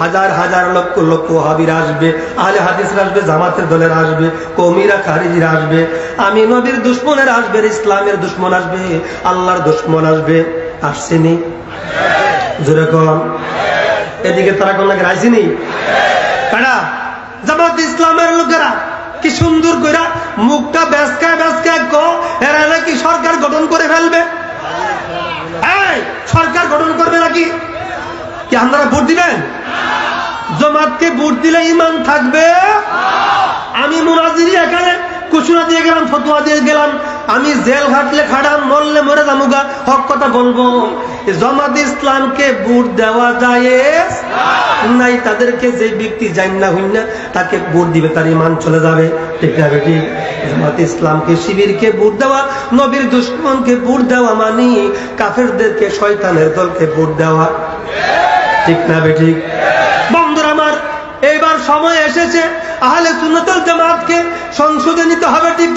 হাজার হাজার লক্ষ লক্ষ ওয়াহাবিরা আসবে, আহলে হাদিসরা আসবে, জামাতের দলের আসবে, কওমিরা খারিজিরা আসবে, আমি নবীর দুশমনের আসবে, ইসলামের দুশমন আসবে, আল্লাহর দুশমন আসবে। আসছেনি? জোরে কম। এদিকে তারা কোন লাগে রাইছিনি? কারা? জামাত ইসলামের লোকেরা কি সুন্দর কইরা মুখটা বেসকা বেসকা এরা নাকি সরকার গঠন করে ফেলবে। সরকার গঠন করবে নাকি? কি আপনারা ভোট দিবেন? জামাতকে ভোট দিলে ঈমান থাকবে? আমি মুনাজিরি এখানে ঘোষণা দিয়ে গেলাম, ফতোয়া দিয়ে গেলাম, আমি জেল খাটলে খাটাম, মরলে মরে যামুগা, হক কথা বলবো। জামাত ইসলামকে ভোট দেওয়া যায় নাই, তাদেরকে যে ব্যক্তি জান না হইন না তাকে ভোট দিবে, তার ঈমান চলে যাবে। ঠিক না বেটি? জামাত ইসলামকে, শিবিরকে ভোট দেওয়া, নবীর দুশমনকে ভোট দেওয়া মানে কাফেরদেরকে, শয়তানের দলকে ভোট দেওয়া। ঠিক না বেটি? বন্ধুরা আমার, এইবার সময় এসেছে আহলে সুন্নাতুল জামাতকে সংসদে নিতে হবে। ঠিক